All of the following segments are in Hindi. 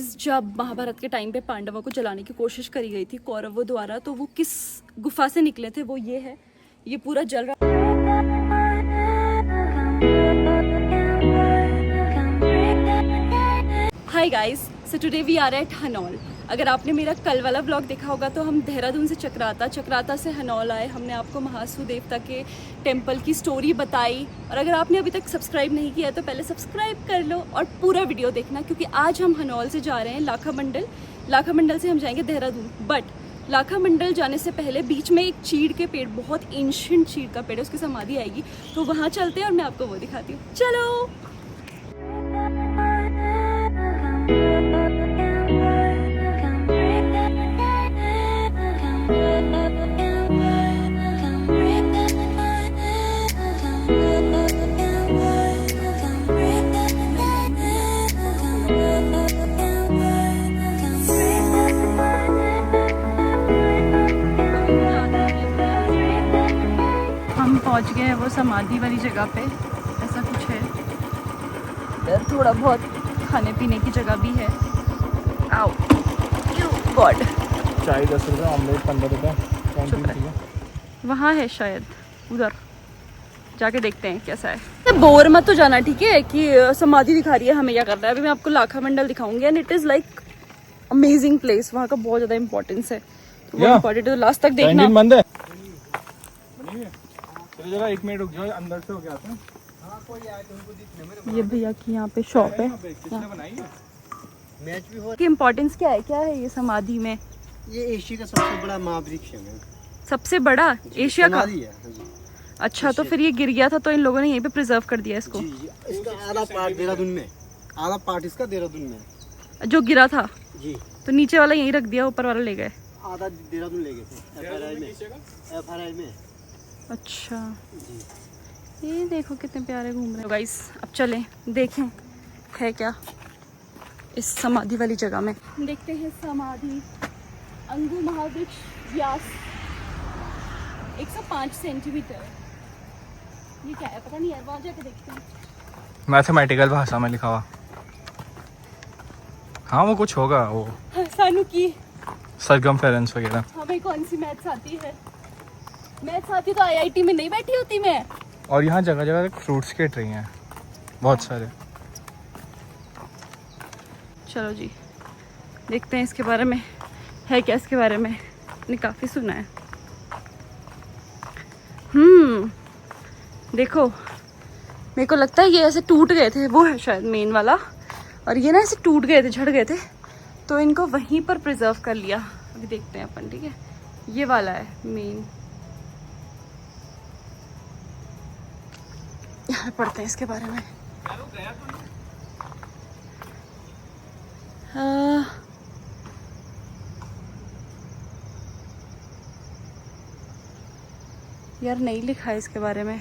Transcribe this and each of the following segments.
जब महाभारत के टाइम पे पांडवों को जलाने की कोशिश करी गई थी कौरवों द्वारा, तो वो किस गुफा से निकले थे वो ये है। ये पूरा जल रहा। Hi guys, so today we are at Hanol. अगर आपने मेरा कल वाला ब्लॉग देखा होगा तो हम देहरादून से चक्राता से हनौल आए। हमने आपको महासू देवता के टेम्पल की स्टोरी बताई। और अगर आपने अभी तक सब्सक्राइब नहीं किया तो पहले सब्सक्राइब कर लो और पूरा वीडियो देखना, क्योंकि आज हम हनौल से जा रहे हैं लाखा मंडल। लाखा मंडल से हम जाएंगे देहरादून। बट लाखा मंडल जाने से पहले बीच में एक चीड़ के पेड़, बहुत एंशिएंट चीड़ का पेड़ है, उसकी समाधि आएगी, तो वहाँ चलते हैं और मैं आपको वो दिखाती हूँ। चलो। हम पहुंच गए हैं वो समाधि वाली जगह पे। ऐसा कुछ है, इधर थोड़ा बहुत खाने पीने की जगह भी है। आओ गॉड। चाय 10 रुपये, ऑमलेट 15 रुपये। वहाँ है शायद, उधर जाके देखते हैं कैसा है। बोर मत तो जाना, ठीक है, कि समाधि दिखा रही है हमें क्या करना है। अभी मैं आपको लाखा मंडल दिखाऊंगी and it is like amazing place. वहाँ का बहुत ज्यादा इंपॉर्टेंस है, तो वो इम्पोर्टेंट है, तो लास्ट तक देखना। बंद है। चलो जरा 1 मिनट रुक जाओ, अंदर से होके आते हैं। ये भैया की यहाँ पे शॉप है। की इम्पोर्टेंस क्या है ये समाधि में? ये एशिया का सबसे बड़ा महावृक्ष है। सबसे बड़ा एशिया का? है। अच्छा, तो फिर ये गिर गया था तो इन लोगों ने यहीं पे प्रिजर्व कर दिया इसको। जी, इसका आधा पार्ट देहरादून में, आधा पार्ट इसका देहरादून में जो गिरा था जी, तो नीचे वाला यहीं रख दिया, ऊपर वाला ले गए। आधा देहरादून ले गए थे FRI में। अच्छा ये देखो कितने प्यारे घूम रहे हो गाइस। अब चलें देखें है क्या इस समाधि वाली जगह में। देखते हैं समाधि। अंगु महावृक्ष, व्यास 105 सेंटीमीटर। ये क्या है पता नहीं है, वहाँ जाके देखते हैं। मैथमेटिकल भाषा में लिखा हुआ। हाँ वो कुछ होगा, वो सानू की सरकमफेरेंस वगैरह। हमें कौन सी मैथ्स आती है? मैथ्स आती तो IIT में नहीं बैठी होती मैं। और यहाँ जगह जगह फ्रूट्स के ट्री हैं बहुत सारे। चलो जी देखते हैं इसके बारे में है क्या। इसके बारे में मैंने काफ़ी सुना है। देखो मेरे को लगता है ये ऐसे टूट गए थे, वो है शायद मेन वाला, और ये ना ऐसे टूट गए थे, झड़ गए थे, तो इनको वहीं पर प्रिजर्व कर लिया। अभी देखते हैं अपन, ठीक है। ये वाला है मेन। यहाँ पढ़ते हैं इसके बारे में। यार नहीं लिखा है इसके बारे में।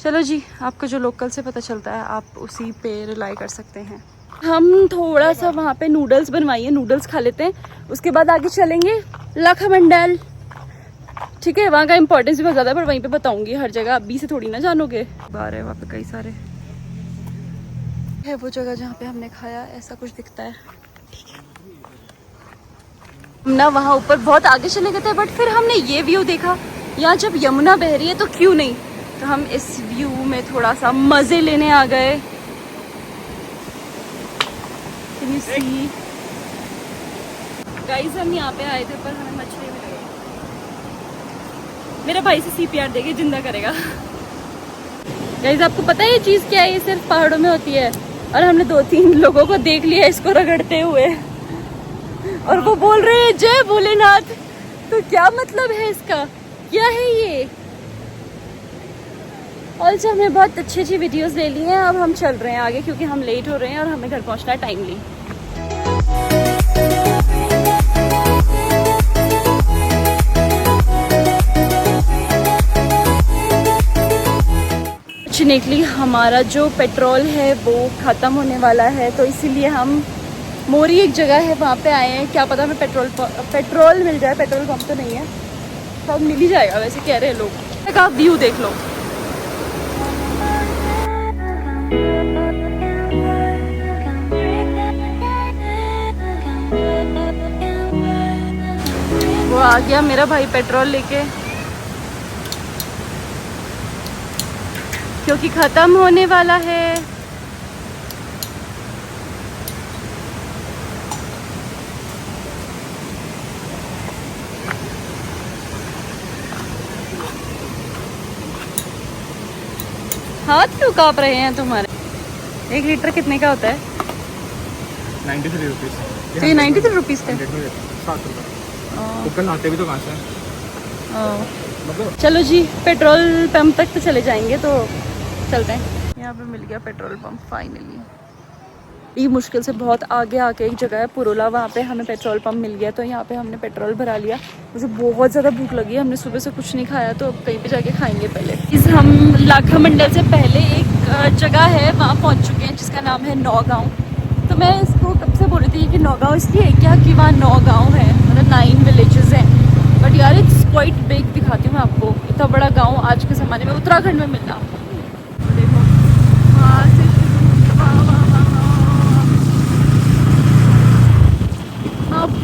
चलो जी, आपको जो लोकल से पता चलता है आप उसी पे रिलाई कर सकते हैं। हम थोड़ा सा वहाँ पे नूडल्स बनवाइए, नूडल्स खा लेते हैं, उसके बाद आगे चलेंगे लाखा मंडल, ठीक है। वहाँ का इंपॉर्टेंस भी बहुत ज़्यादा है, पर वहीं पे बताऊंगी हर जगह, अभी से थोड़ी ना जानोगे। बार है वहाँ पे कई सारे है। वो जगह जहाँ पे हमने खाया ऐसा कुछ दिखता है, ठीक है। हम ना वहाँ ऊपर बहुत आगे चले गए थे, बट फिर हमने ये व्यू देखा। यहाँ जब यमुना बह रही है तो क्यों नहीं, तो हम इस व्यू में थोड़ा सा मजे लेने आ गए। गाइस हम यहाँ पे आए थे पर हमें मछली मिल गई। मेरा भाई से CPR देके जिंदा करेगा। गाइस आपको पता है ये चीज़ क्या है? ये सिर्फ पहाड़ों में होती है, और हमने 2-3 लोगों को देख लिया इसको रगड़ते हुए, और वो बोल रहे हैं जय भोलेनाथ। तो क्या मतलब है इसका, क्या है ये? ऑल्सो हमने बहुत अच्छी वीडियोस ले ली हैं। अब हम चल रहे हैं आगे क्योंकि हम लेट हो रहे हैं और हमें घर पहुंचना है टाइमली। फॉर्चुनेटली हमारा जो पेट्रोल है वो ख़त्म होने वाला है, तो इसीलिए हम मोरी एक जगह है वहाँ पे आए हैं। क्या पता हमें पेट्रोल मिल जाए। पेट्रोल पंप तो नहीं है, सब मिल ही जाएगा वैसे कह रहे हैं लोग। आप व्यू देख लो। वो आ गया मेरा भाई पेट्रोल लेके, क्योंकि ख़त्म होने वाला है। हाथ क्यों काँप रहे हैं तुम्हारे? 1 लीटर कितने का होता है? 93 रुपीज़। तो ये 93 रुपीज़ का? 7 रुपये। तो कल आते भी तो कहाँ से हैं? मतलब चलो जी, पेट्रोल पंप तक तो चले जाएंगे, तो चलते हैं। यहाँ पे मिल गया पेट्रोल पंप फाइनली। ये मुश्किल से बहुत आगे आके एक जगह है पुरोला, वहाँ पे हमें पेट्रोल पंप मिल गया, तो यहाँ पे हमने पेट्रोल भरा लिया। मुझे बहुत ज़्यादा भूख लगी है, हमने सुबह से कुछ नहीं खाया, तो अब कहीं पे जाके खाएंगे पहले। इस हम लाखा मंडल से पहले एक जगह है, वहाँ पहुँच चुके हैं, जिसका नाम है नौगांव। तो मैं इसको कब से बोल रही थी कि नौगांव इसलिए है क्या कि वहाँ 9 गाँव है, मतलब 9 विलेजेस हैं। बट यार इट्स क्वाइट बिग। दिखाती हूँ मैं आपको, इतना बड़ा गाँव आज के ज़माने में उत्तराखंड में मिलना। देखो वहाँ से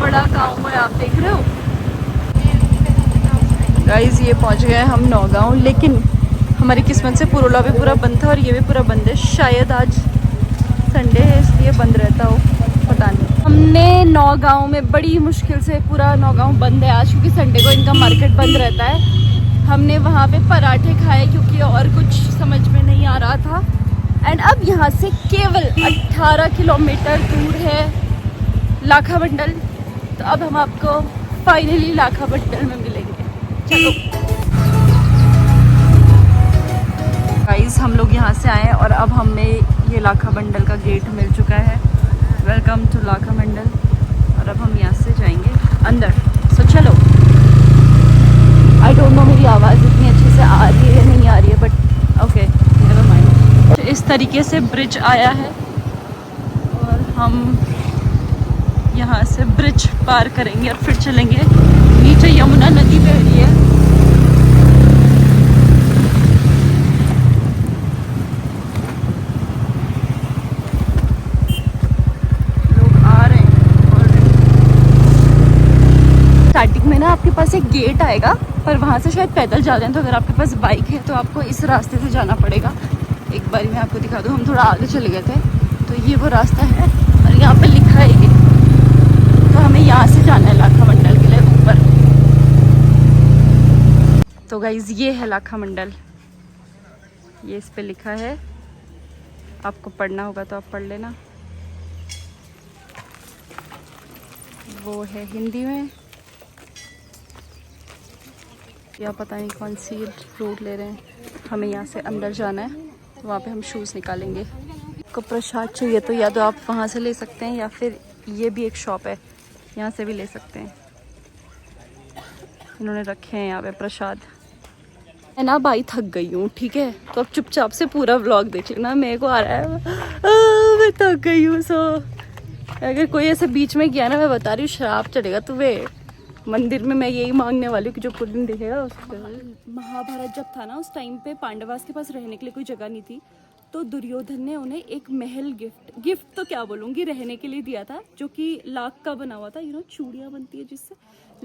बड़ा गांव है, आप देख रहे हो गाइस। ये पहुंच गए हम नौगांव, लेकिन हमारी किस्मत से पुरोला भी पूरा बंद था और ये भी पूरा बंद है। शायद आज संडे है इसलिए बंद रहता हो, पता नहीं। हमने नौगांव में बड़ी मुश्किल से, पूरा नौगांव बंद है आज क्योंकि संडे को इनका मार्केट बंद रहता है। हमने वहाँ पे पराठे खाए क्योंकि और कुछ समझ में नहीं आ रहा था। एंड अब यहाँ से केवल 18 किलोमीटर दूर है लाखा मंडल। तो अब हम आपको फाइनली लाखा मंडल में मिलेंगे। चलो गाइस, हम लोग यहाँ से आए और अब हमें ये लाखा मंडल का गेट मिल चुका है। वेलकम टू लाखा मंडल। और अब हम यहाँ से जाएंगे अंदर। सो चलो। आई डोंट नो मेरी आवाज़ इतनी अच्छे से आ रही है या नहीं आ रही है, बट ओके नेवर माइंड। इस तरीके से ब्रिज आया है और हम यहाँ से ब्रिज पार करेंगे और फिर चलेंगे। नीचे यमुना नदी बह रही है। लोग आ रहे हैं। स्टार्टिंग में ना आपके पास एक गेट आएगा, पर वहाँ से शायद पैदल जाते हैं, तो अगर आपके पास बाइक है तो आपको इस रास्ते से जाना पड़ेगा। एक बार मैं आपको दिखा दूँ, हम थोड़ा आगे चले गए थे, तो ये वो रास्ता है और यहाँ पे लिखा है ये, तो हमें यहाँ से जाना है लाखा मंडल के लिए ऊपर। तो गाइज ये है लाखा मंडल, ये इस पे लिखा है। आपको पढ़ना होगा तो आप पढ़ लेना। वो है हिंदी में, या पता नहीं कौन सी रूट ले रहे हैं। हमें यहाँ से अंदर जाना है, तो वहाँ पे हम शूज़ निकालेंगे। आपको प्रसाद चाहिए तो या तो आप वहाँ से ले सकते हैं, या फिर ये भी एक शॉप है, यहाँ से भी ले सकते हैं। इन्होंने रखे हैं यहाँ पे प्रसाद। मैं ना भाई थक गई हूँ, ठीक है, तो अब चुपचाप से पूरा व्लॉग देख लेना। मेरे को आ रहा है मैं थक गई हूँ। सो अगर कोई ऐसे बीच में गया ना, मैं बता रही हूँ श्राप चढ़ेगा तुम्हें। मंदिर में मैं यही मांगने वाली हूँ कि जो पूरे दिन दिखेगा उसको। महाभारत जब था ना, उस टाइम पे पांडवास के पास रहने के लिए कोई जगह नहीं थी, तो दुर्योधन ने उन्हें एक महल गिफ्ट तो क्या बोलूँगी, रहने के लिए दिया था, जो कि लाख का बना हुआ था। चूड़ियाँ बनती है जिससे,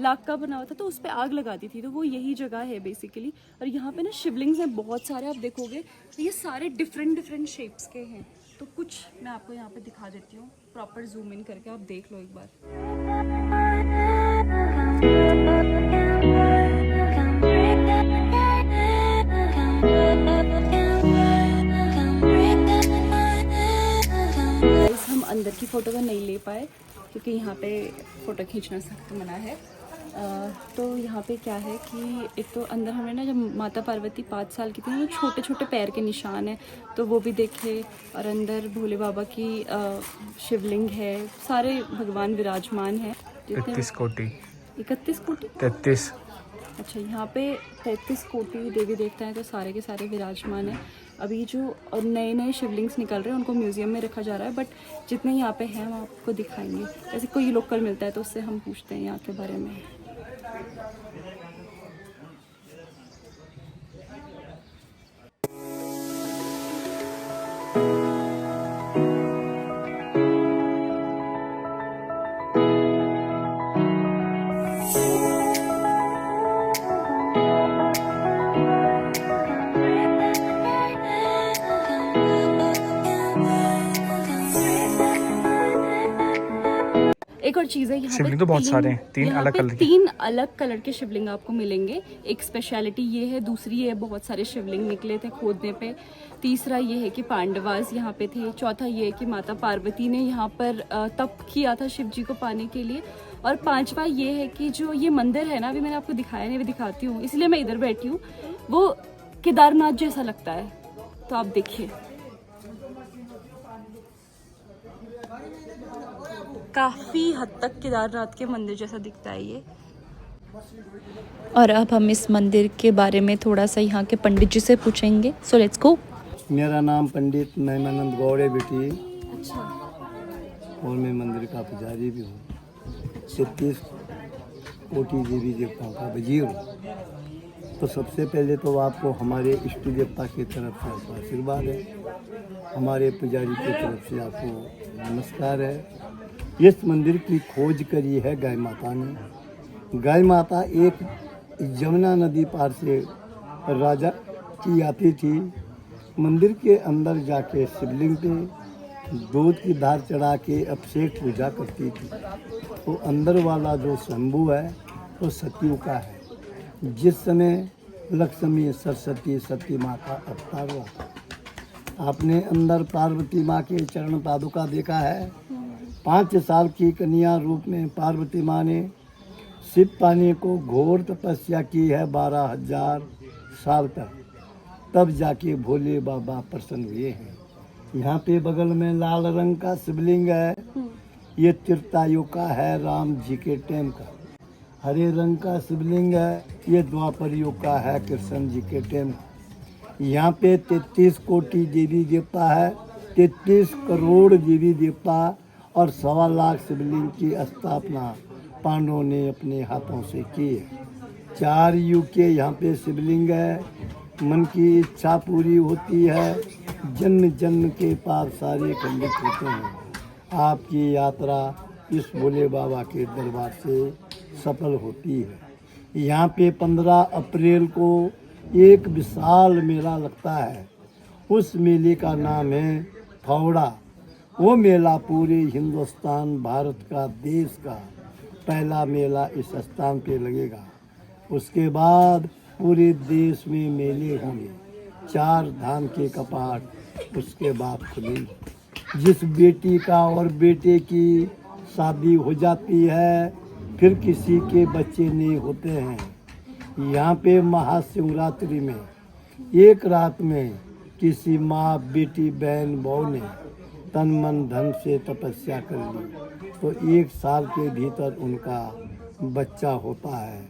लाख का बना हुआ था, तो उस पर आग लगा दी थी। तो वो यही जगह है बेसिकली। और यहाँ पे ना शिवलिंग्स हैं बहुत सारे, आप देखोगे तो ये सारे डिफरेंट शेप्स के हैं। तो कुछ मैं आपको यहाँ पे दिखा देती हूँ, प्रॉपर जूम इन करके आप देख लो एक बार। हम अंदर की फ़ोटो तो नहीं ले पाए क्योंकि यहाँ पे फ़ोटो खींचना सख्त मना है। तो यहाँ पे क्या है कि एक तो अंदर हमने ना, जब माता पार्वती 5 साल की थी ना, छोटे छोटे पैर के निशान हैं, तो वो भी देखे। और अंदर भोले बाबा की शिवलिंग है, सारे भगवान विराजमान हैं। 31 कोटि 31 कोटि 33। अच्छा, यहाँ पे 33 कोटि देवी देवता हैं, तो सारे के सारे विराजमान हैं। अभी जो नए नए शिवलिंग्स निकल रहे हैं उनको म्यूज़ियम में रखा जा रहा है, बट जितने यहाँ पे हैं हम आपको दिखाएंगे। जैसे कोई लोकल मिलता है तो उससे हम पूछते हैं यहाँ के बारे में। एक और चीज़ है, यहाँ शिवलिंग तो बहुत सारे हैं, तीन यहाँ अलग पे कलर के। 3 अलग कलर के शिवलिंग आपको मिलेंगे। एक स्पेशलिटी ये है, दूसरी है बहुत सारे शिवलिंग निकले थे खोदने पे, तीसरा ये है कि पांडवास यहाँ पे थे, चौथा ये है कि माता पार्वती ने यहाँ पर तप किया था शिव जी को पाने के लिए, और पांचवा ये है कि जो ये मंदिर है ना, अभी मैंने आपको दिखाया नहीं, अभी दिखाती हूँ, इसलिए मैं इधर बैठी हूँ, वो केदारनाथ जैसा लगता है। तो आप देखिए, काफ़ी हद तक केदारनाथ के मंदिर जैसा दिखता है ये। और अब हम इस मंदिर के बारे में थोड़ा सा यहाँ के पंडित जी से पूछेंगे। So let's go. मेरा नाम पंडित महिमानंद गौड़ है बेटी, अच्छा, और मैं मंदिर का पुजारी भी हूँ। 33 कोटि देवी देवताओं का वजीर हूँ। तो सबसे पहले तो आपको हमारे इष्ट देवता की तरफ से आपका आशीर्वाद है, हमारे पुजारी की तरफ से आपको नमस्कार है। इस मंदिर की खोज करी है गाय माता ने। गाय माता एक यमुना नदी पार से राजा की आती थी, मंदिर के अंदर जाके शिवलिंग पे दूध की धार चढ़ा के अभिषेक पूजा करती थी। तो अंदर वाला जो शंभू है वो सतयु का है। जिस समय लक्ष्मी सरस्वती सती माँ का अवतार हुआ था, आपने अंदर पार्वती माँ के चरण पादुका देखा है। 5 साल की कन्या रूप में पार्वती माँ ने शिव पाने को घोर तपस्या की है 12,000 साल तक, तब जाके भोले बाबा प्रसन्न हुए हैं। यहाँ पे बगल में लाल रंग का शिवलिंग है, ये त्रेतायुग का है, राम जी के टाइम का। हरे रंग का शिवलिंग है, ये द्वापर युग का है, कृष्ण जी के टाइम का। यहाँ पे 33 कोटि देवी देवता है, 33 करोड़ देवी देवता और 1.25 लाख शिवलिंग की स्थापना पांडवों ने अपने हाथों से की है। 4 युग के यहाँ पे शिवलिंग है। मन की इच्छा पूरी होती है, जन्म जन्म के पाप सारे खंडित होते हैं। आपकी यात्रा इस भोले बाबा के दरबार से सफल होती है। यहाँ पे 15 अप्रैल को एक विशाल मेला लगता है। उस मेले का नाम है फावड़ा। वो मेला पूरे हिंदुस्तान भारत का देश का पहला मेला इस स्थान पे लगेगा। उसके बाद पूरे देश में मेले होंगे। 4 धाम के कपाट उसके बाद खुलेंगे। जिस बेटी का और बेटे की शादी हो जाती है, फिर किसी के बच्चे नहीं होते हैं, यहाँ पे महाशिवरात्रि में एक रात में किसी माँ बेटी बहन बहू ने तन मन धन से तपस्या कर ली तो 1 साल के भीतर उनका बच्चा होता है।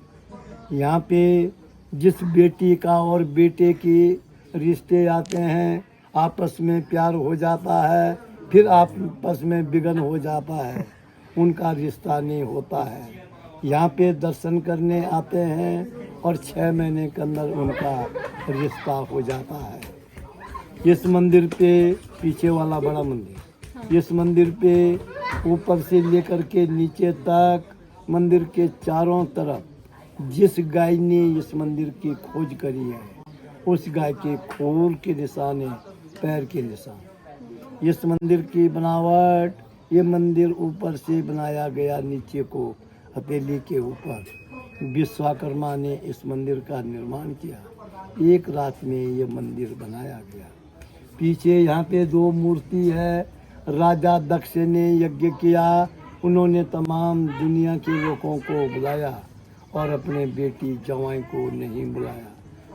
यहाँ पे जिस बेटी का और बेटे की रिश्ते आते हैं, आपस में प्यार हो जाता है, फिर आपस में विघ्न हो जाता है, उनका रिश्ता नहीं होता है। यहाँ पे दर्शन करने आते हैं और 6 महीने के अंदर उनका रिश्ता हो जाता है। इस मंदिर पे, पीछे वाला बड़ा मंदिर, इस मंदिर पे ऊपर से लेकर के नीचे तक मंदिर के चारों तरफ जिस गाय ने इस मंदिर की खोज करी है, उस गाय के खोर के निशान है, पैर के निशान। इस मंदिर की बनावट, ये मंदिर ऊपर से बनाया गया, नीचे को हथेली के ऊपर विश्वकर्मा ने इस मंदिर का निर्माण किया। 1 रात में ये मंदिर बनाया गया। पीछे यहाँ पे 2 मूर्ति है। राजा दक्ष ने यज्ञ किया, उन्होंने तमाम दुनिया के लोगों को बुलाया और अपने बेटी जवाई को नहीं बुलाया।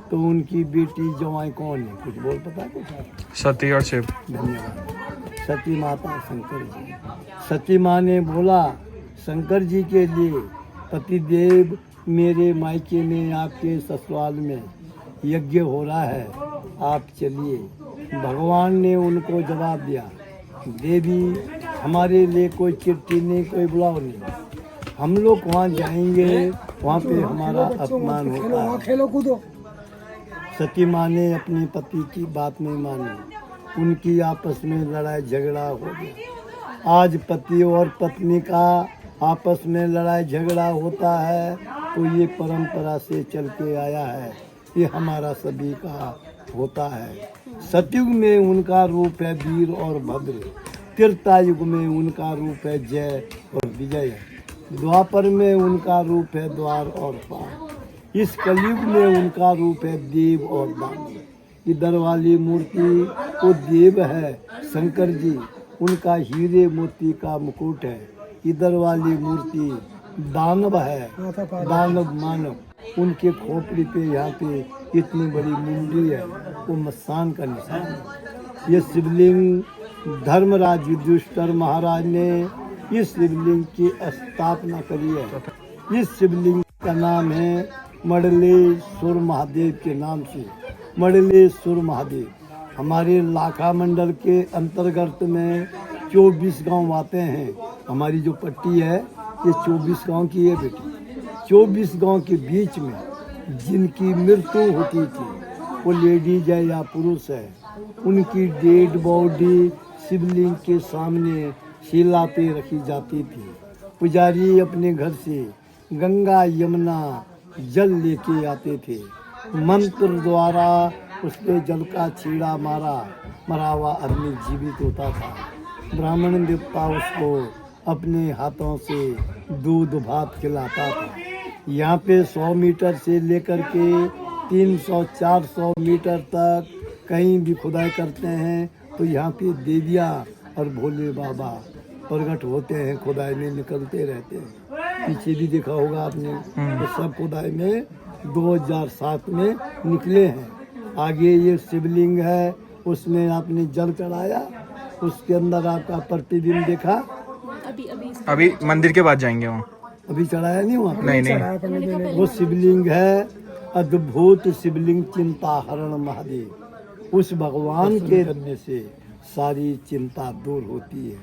तो उनकी बेटी जवाई कौन है, कुछ बोल पता कुछ? सती और शिव। धन्यवाद। सती माता शंकर जी। सती माँ ने बोला शंकर जी के लिए, पतिदेव मेरे मायके में आपके ससुराल में यज्ञ हो रहा है, आप चलिए। भगवान ने उनको जवाब दिया, देवी हमारे लिए कोई चिट्ठी नहीं, कोई बुलाओ नहीं, हम लोग वहाँ जाएंगे, वहाँ पे हमारा अपमान होता है। सती माँ ने अपने पति की बात नहीं मानी, उनकी आपस में लड़ाई झगड़ा हो गया। आज पति और पत्नी का आपस में लड़ाई झगड़ा होता है तो ये परंपरा से चल के आया है, ये हमारा सभी का होता है। सतयुग में उनका रूप है वीर और भद्र, त्रेता युग में उनका रूप है जय और विजय, द्वापर में उनका रूप है द्वार और पार, इस कलयुग में उनका रूप है देव और दानव। इधर वाली मूर्ति वो देव है शंकर जी, उनका हीरे मोती का मुकुट है। इधर वाली मूर्ति दानव है, दानव मानव, उनके खोपड़ी पे यहाँ पे इतनी बड़ी मुंडी है, वो मस्तान का निशान है। ये शिवलिंग धर्मराज युधिष्ठिर महाराज ने इस शिवलिंग की स्थापना करी है। इस शिवलिंग का नाम है मडलेश्वर महादेव के नाम से, मडलेश्वर महादेव। हमारे लाखा मंडल के अंतर्गत में 24 गांव आते हैं। हमारी जो पट्टी है ये 24 गांव की है बेटी। 24 गांव के बीच में जिनकी मृत्यु होती थी, वो लेडीज है या पुरुष है, उनकी डेड बॉडी शिवलिंग के सामने शिला पे रखी जाती थी। पुजारी अपने घर से गंगा यमुना जल लेके आते थे, मंत्र द्वारा उस पे जल का छीड़ा मारा, मरा हुआ आदमी जीवित होता था। ब्राह्मण देवता उसको अपने हाथों से दूध भात खिलाता था। यहाँ पे 100 मीटर से लेकर के 300-400 मीटर तक कहीं भी खुदाई करते हैं तो यहाँ पे देवियाँ और भोले बाबा प्रकट होते हैं, खुदाई में निकलते रहते हैं। पीछे भी देखा होगा आपने, तो सब खुदाई में 2007 में निकले हैं। आगे ये शिवलिंग है, उसमें आपने जल चढ़ाया, उसके अंदर आपका प्रतिबिंब देखा। अभी मंदिर के बाद जाएंगे वहाँ। अभी चढ़ाया नहीं हुआ? नहीं। वो शिवलिंग है अद्भुत शिवलिंग चिंता हरण महादेव। उस भगवान के रहने से सारी चिंता दूर होती है।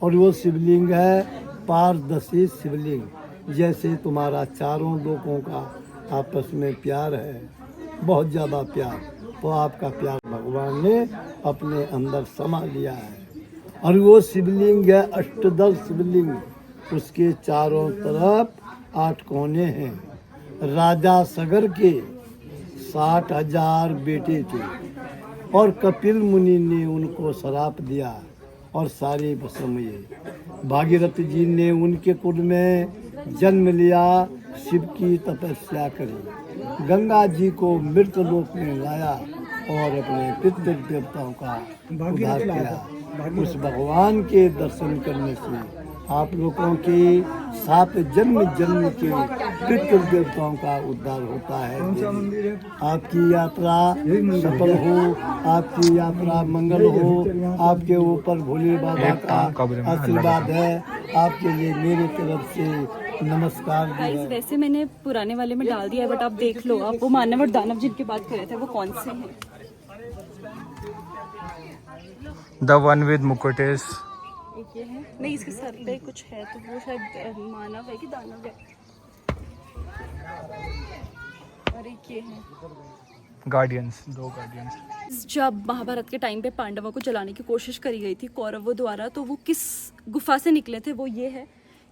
और वो शिवलिंग है पारदर्शी शिवलिंग, जैसे तुम्हारा चारों लोगों का आपस में प्यार है, बहुत ज़्यादा प्यार, तो आपका प्यार भगवान ने अपने अंदर समा लिया है। और वो शिवलिंग है अष्टदल शिवलिंग, उसके चारों तरफ 8 कोने हैं। राजा सगर के 60,000 बेटे थे और कपिल मुनि ने उनको श्राप दिया और सारे भस्म हुए। भागीरथ जी ने उनके कुल में जन्म लिया, शिव की तपस्या करी, गंगा जी को मृत लोक में लाया और अपने पितृ देवताओं का उद्धार किया। उस भगवान के दर्शन करने से आप लोगों के 7 जन्म के पितृ देवताओं का उद्धार होता है। आपकी यात्रा सफल हो, आपकी यात्रा मंगल हो, आपके ऊपर भोले बाबा का आशीर्वाद है। आपके लिए मेरे तरफ से नमस्कार। वैसे मैंने पुराने वाले में डाल दिया है, बट आप देख लो, आप वो मानव और दानव जिनकी बात कर रहे थे वो कौन से हैं? द वन विद मुकुटेस। एक ये है, नहीं इसके सर पे कुछ है तो वो शायद मानव है कि दानव है। और एक ये है गार्डियंस, 2 गार्डियंस। जब महाभारत के टाइम पे पांडवों को जलाने की कोशिश करी गई थी कौरवों द्वारा, तो वो किस गुफा से निकले थे? वो ये है,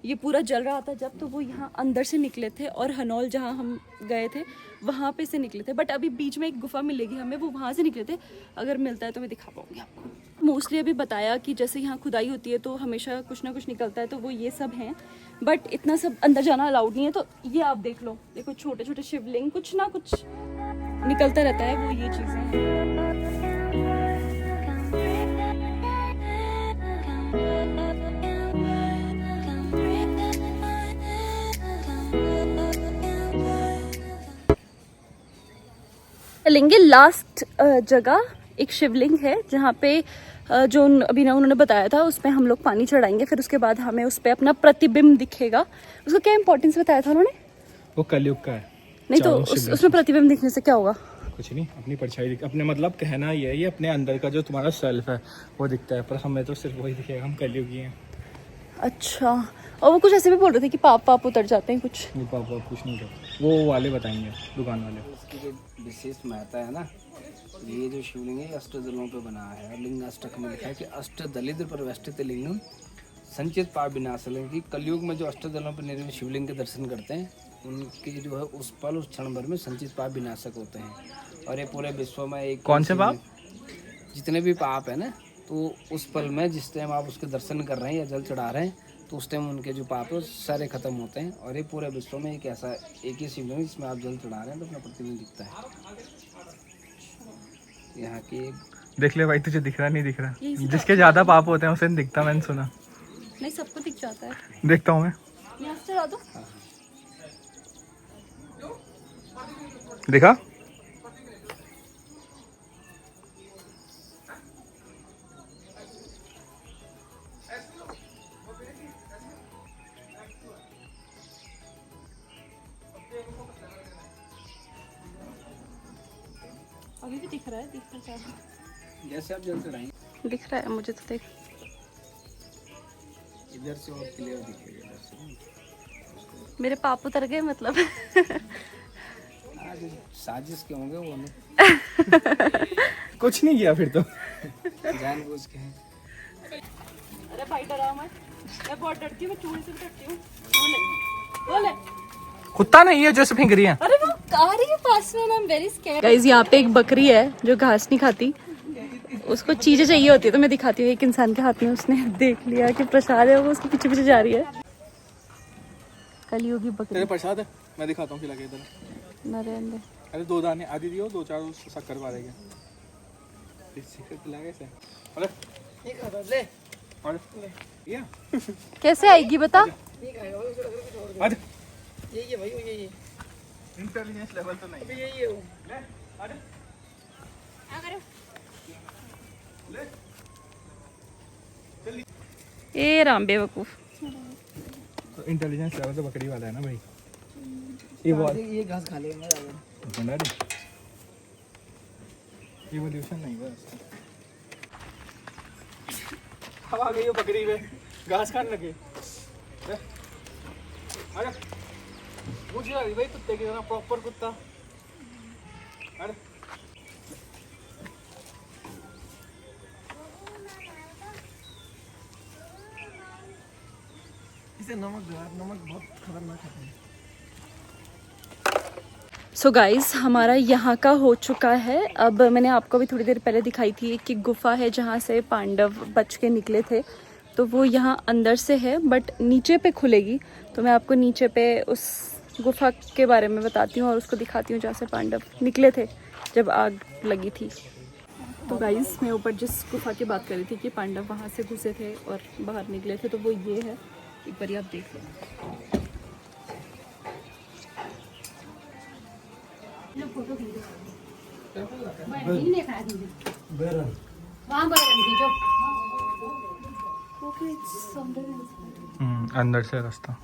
ये पूरा जल रहा था जब, तो वो यहाँ अंदर से निकले थे और हनौल जहाँ हम गए थे वहाँ पे से निकले थे। बट अभी बीच में एक गुफा मिलेगी हमें, वो वहाँ से निकले थे। अगर मिलता है तो मैं दिखा पाऊंगी आपको। मोस्टली अभी बताया कि जैसे यहाँ खुदाई होती है तो हमेशा कुछ ना कुछ निकलता है, तो वो ये सब हैं। बट इतना सब अंदर जाना अलाउड नहीं है। तो ये आप देख लो, देखो छोटे छोटे शिवलिंग, कुछ ना कुछ निकलता रहता है, वो ये चीज़ें हैं। चलेंगे लास्ट जगह, एक शिवलिंग है जहाँ पे जो अभी ना उन्होंने बताया था, उसमें हम लोग पानी चढ़ाएंगे, फिर उसके बाद हमें उस पर अपना प्रतिबिंब दिखेगा। उसका क्या इंपॉर्टेंस बताया था उन्होंने? वो कलयुग का है। नहीं तो उसमें प्रतिबिंब दिखने से क्या होगा? कुछ नहीं, अपनी परछाई अपने, मतलब कहना ये अपने अंदर का जो तुम्हारा सेल्फ है वो दिखता है, पर हमें तो सिर्फ वही दिखेगा, हम कलयुगी हैं। अच्छा, और वो कुछ ऐसे भी बोल रहे थे कि पाप उतर जाते हैं कुछ। नहीं, पाप कुछ नहीं होता, वो वाले बताएंगे दुकान वाले। इसकी जो विशेष महत्ता है ना, ये जो शिवलिंग है अष्टदलों पे बना है। लिंग अष्टक में लिखा है कि अष्टदलित परिवेष्टित लिंगम संचित पाप विनाशलिंग, की कलयुग में जो अष्टदलों पर निर्मित शिवलिंग के दर्शन करते हैं उनके जो है उस क्षण भर में संचित पाप विनाशक होते हैं। और ये पूरे विश्व में एक, कौन से पाप? जितने भी पाप है ना, तो उस पल में जिस टाइम आप उसके दर्शन कर रहे हैं या जल चढ़ा रहे हैं, तो उस टाइम उनके जो पाप है सारे खत्म होते हैं। और ये पूरे विश्व में एक ऐसा एक ही शिवलिंग है जिसमें आप जल चढ़ा रहे हैं तो अपना प्रतिबिंब दिखता है। यहाँ की एक देख ले भाई, तुझे दिख रहा नहीं दिख रहा? जिसके ज्यादा पाप होते हैं उसे नहीं दिखता, मैंने सुना। नहीं, सबको दिख जाता है। देखता हूँ मैं। यहाँ से चढ़ा दो। देखा? अभी भी दिख रहा है, दिख रहा है। जैसे आप जल चढ़ाएंगे दिख रहा है मुझे तो, देख। इधर से और क्लियर दिखेगा, इधर से। मेरे पाप उतर गए मतलब। आज साजिश के होंगे वो नहीं, कुछ नहीं किया फिर तो। जानबूझ के हैं। अरे भाई डरा मत, मैं बहुत डरती हूँ, मैं चूहे से भी डरती हूँ। बोले कुत्ता नहीं है जो से फेंक रही है। अरे वो आ रही है पास में, I am very scared. Guys, यहाँ पे एक बकरी है जो घास नहीं खाती, उसको चीजें चाहिए होती है, तो मैं दिखाती हूँ। एक इंसान के हाथ में उसने देख लिया कि प्रसाद है, वो उसके पीछे पीछे जा रही है। कलियुगी बकरी। तेरे प्रसाद है, मैं दिखाता हूँ खिला के इधर। नरेंद्र, अरे 2 दाने आदि दियो, 2-4 शक्कर पा देंगे। अरे कैसे आएगी बता? इंटेलिजेंस लेवल तो नहीं। ए राम बेवकूफ। तो इंटेलिजेंस लेवल तो बकरी वाला है ना भाई। ये घास खा लेगा इवोल्यूशन नहीं बस। अब आ गई वो बकरी में घास खाने लगे। अरे मुझे आ गई भाई कुत्ते की तरह, प्रॉपर कुत्ता। अरे इसे नमक बहुत खतरनाक है। सो गाइज, हमारा यहाँ का हो चुका है। अब मैंने आपको भी थोड़ी देर पहले दिखाई थी कि गुफा है जहाँ से पांडव बच के निकले थे, तो वो यहाँ अंदर से है, बट नीचे पे खुलेगी। तो मैं आपको नीचे पे उस गुफा के बारे में बताती हूँ और उसको दिखाती हूँ जहाँ से पांडव निकले थे जब आग लगी थी। तो गाइज, मैं ऊपर जिस गुफा की बात कर रही थी कि पांडव वहाँ से घुसे थे और बाहर निकले थे, तो वो ये है। एक बार आप देख लो। अंदर से रास्ता।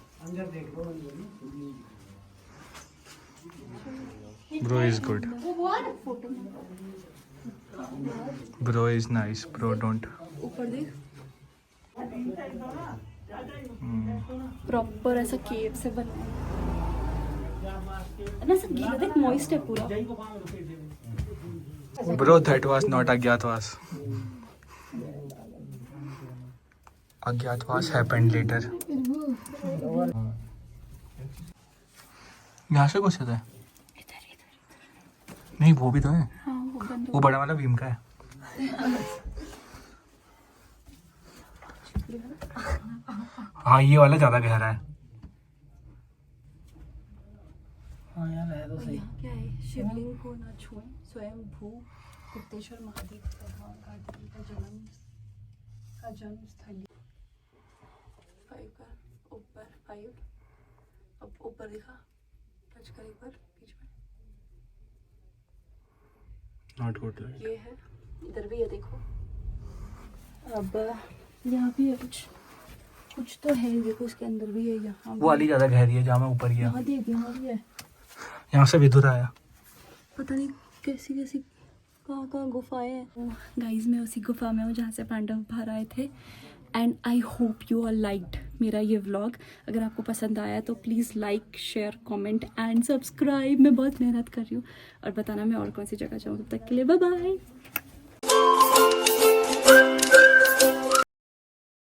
Bro is good. Bro is nice. Bro don't. ऊपर देख, प्रॉपर ऐसा केव से बना है ना, सब गीला देख, मॉइस्ट है पूरा। Bro, that was not Agyatwas. Agyatwas happened later. यहाँ से घुसे थे? नहीं, वो भी तो है। वो बड़ा वाला भीम का है। हाँ, ये वाला ज्यादा गहरा है। हाँ यार है तो सही। क्या है? शिवलिंग को न छुएं, स्वयं भू गुप्तेश्वर महादेव भगवान कार्तिकेय का जन्म स्थली। 5 का ऊपर 5, अब ऊपर दिखा, टच कर एक बार बीच में। Not good. ये है, इधर भी है देखो। अब यहाँ भी है कुछ तो है, देखो इसके अंदर भी है। यहाँ वो वाली ज्यादा गहरी है जहाँ मैं ऊपर गया। यहाँ देख, यहाँ भी है। यहाँ से विधुर आया। पता नहीं कैसी कहाँ गुफाएं हैं। गाइज, मैं उसी गुफा में हूँ जहाँ से पांडव बाहर आए थे। And I hope you all liked मेरा ये व्लॉग। अगर आपको पसंद आया तो please like, share, comment and subscribe. मैं बहुत मेहनत कर रही हूँ। और बताना मैं और कौन सी जगह जाऊँ। तब तक के लिए बाय बाय।